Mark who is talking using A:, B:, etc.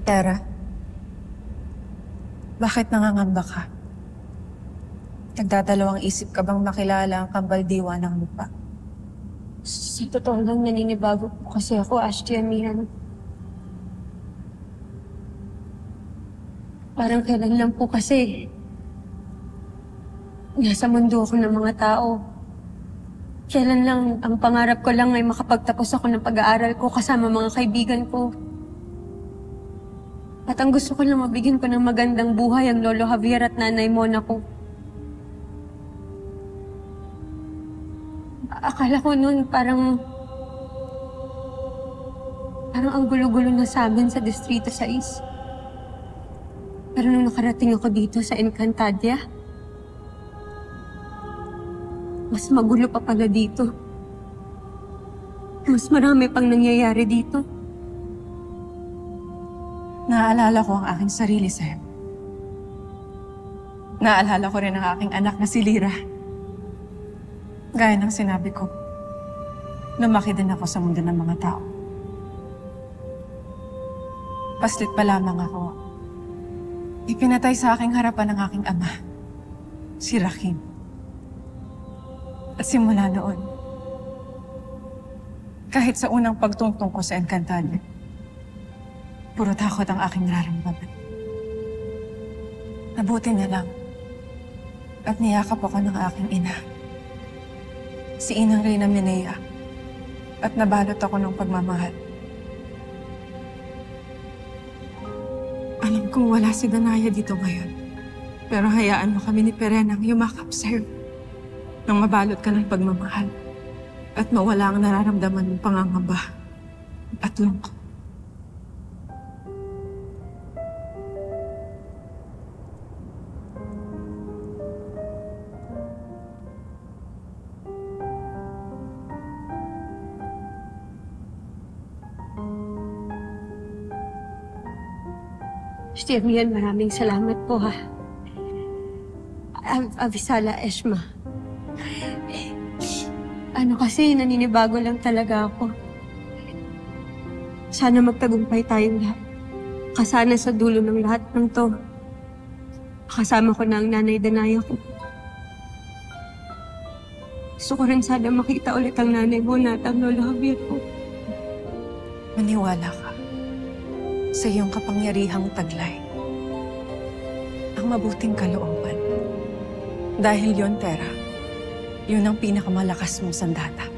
A: Tara, bakit nangangamba ka? Nagdadalawang isip ka bang makilala ang kambaldiwa ng lupa?
B: Sa totoo lang, naninibago po kasi ako, Ashti Amihan. Parang kailan lang po kasi nasa mundo ako ng mga tao. Kailan lang, ang pangarap ko lang ay makapagtapos ako ng pag-aaral ko kasama mga kaibigan ko. At ang gusto ko lang mabigyan ko ng magandang buhay ang Lolo Javier at Nanay Mona ko. Akala ko noon parang ang gulo-gulo na sa amin sa Distrito 6. Pero nung nakarating ako dito sa Encantadia, mas magulo pa pala dito. Mas marami pang nangyayari dito.
A: Naaalala ko ang aking sarili, Sam. Naaalala ko rin ang aking anak na si Lyra. Gaya ng sinabi ko, lumaki din ako sa mundo ng mga tao. Paslit pa lamang ako. Ipinatay sa aking harapan ng aking ama, si Rakim. At simula noon, kahit sa unang pagtungtong ko sa Encantadia, puro takot ang aking nararamdaman. Nabuti na lang at niyakap ako ng aking ina, si Inang Reyna Minea, at nabalot ako ng pagmamahal. Alam kong wala si Danaya dito ngayon, pero hayaan mo kami ni Perenang yumakap sa'yo nang mabalot ka ng pagmamahal at mawala ang nararamdaman ng pangangamba at lungkot.
B: Ashti Amihan, maraming salamat po ha. Avisala Eshma. Ano kasi, naninibago lang talaga ako. Sana magtagumpay tayong lahat. Kasana sa dulo ng lahat ng to. Kasama ko na ang nanay Danaya ko. Gusto ko rin sana makita ulit ang nanay mo at ang Lolo Javier ko.
A: Maniwala ka sa iyong kapangyarihang taglay. Ang mabuting kalooban. Dahil yon, Tera, yun ang pinakamalakas mong sandata.